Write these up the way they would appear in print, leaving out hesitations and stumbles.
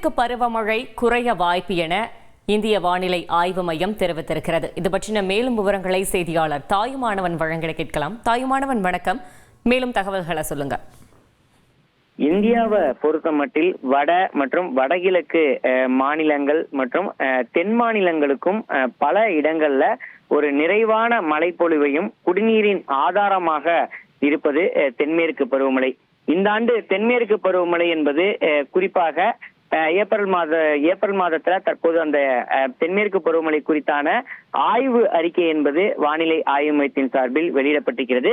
தென்மேற்கு பருவமழை குறைய வாய்ப்பு என இந்திய வானிலை ஆய்வு மையம் தெரிவித்திருக்கிறது. இது பற்றின மேலும் விவரங்களை செய்தியாளர் தாயுமானவன் வழங்க கேட்கலாம். தாயுமானவன், வணக்கம். மேலும் தகவல்களை சொல்லுங்க. இந்தியாவை பொறுத்தமட்டில் வட மற்றும் வடகிழக்கு மாநிலங்கள் மற்றும் தென் மாநிலங்களுக்கும் பல இடங்கள்ல ஒரு நிறைவான மழைப்பொழிவையும் குடிநீரின் ஆதாரமாக இருப்பது தென்மேற்கு பருவமழை. இந்த ஆண்டு தென்மேற்கு பருவமழை என்பது குறிப்பாக ஏப்ரல் மாதத்துல தற்போது அந்த தென்மேற்கு பருவமழை குறித்தான ஆய்வு அறிக்கை என்பது வானிலை ஆய்வு மையத்தின் சார்பில் வெளியிடப்பட்டிருக்கிறது.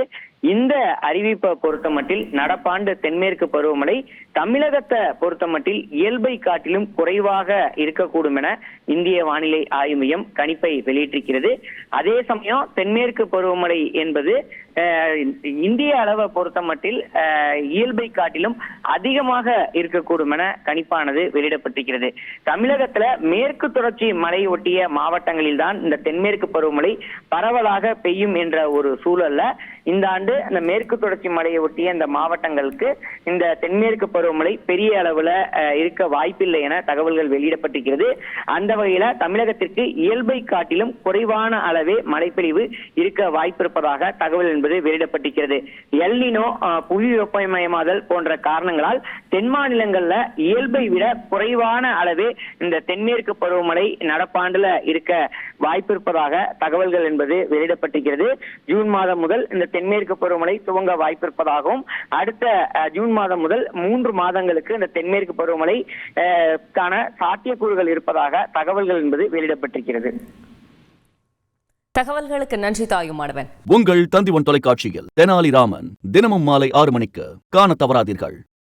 இந்த அறிவிப்பை பொறுத்தமட்டில் நடப்பாண்டு தென்மேற்கு பருவமழை தமிழகத்தை பொறுத்தமட்டில் இயல்பை காட்டிலும் குறைவாக இருக்கக்கூடும் என இந்திய வானிலை ஆய்வு மையம் கணிப்பை வெளியிட்டிருக்கிறது. அதே சமயம் தென்மேற்கு பருவமழை என்பது இந்திய அளவை பொறுத்தமட்டில் இயல்பை காட்டிலும் அதிகமாக இருக்கக்கூடும் என கணிப்பானது வெளியிடப்பட்டிருக்கிறது. தமிழகத்துல மேற்கு தொடர்ச்சி மலை ஒட்டிய மாவட்டங்களில் தான் இந்த தென்மேற்கு பருவமழை பரவலாக பெய்யும் என்ற ஒரு சூழல்ல இந்த ஆண்டு அந்த மேற்கு தொடர்ச்சி மலையை ஒட்டிய இந்த மாவட்டங்களுக்கு இந்த தென்மேற்கு பருவமழை பெரிய அளவுல இருக்க வாய்ப்பில்லை என தகவல்கள் வெளியிடப்பட்டிருக்கிறது. அந்த வகையில தமிழகத்திற்கு இயல்பை காட்டிலும் குறைவான அளவே மழைப்பொழிவு இருக்க வாய்ப்பு இருப்பதாக தகவல் என்பது வெளியிடப்பட்டிருக்கிறது. எல் நினோ, புவி வெப்பமயமாதல் போன்ற காரணங்களால் தென் மாநிலங்கள்ல இயல்பை விட குறைவான அளவே இந்த தென்மேற்கு பருவமழை நடப்பாண்டுல இருக்க வாய்ப்பு இருப்பதாக தகவல்கள் என்பது வெளியிடப்பட்டிருக்கிறது. ஜூன் மாதம் முதல் இந்த தென்மேற்கு பருவமழை துவங்க வாய்ப்பு இருப்பதாகவும் அடுத்த ஜூன் மாதம் முதல் 3 மாதங்களுக்கு இந்த தென்மேற்கு பருவமழை சாத்தியக்கூறுகள் இருப்பதாக தகவல்கள் என்பது வெளியிடப்பட்டிருக்கிறது. தகவல்களுக்கு நன்றி தாயுமானவன். உங்கள் தந்திவன் தொலைக்காட்சியில் தெனாலிராமன் தினமும் மாலை 6 மணிக்கு காண தவறாதீர்கள்.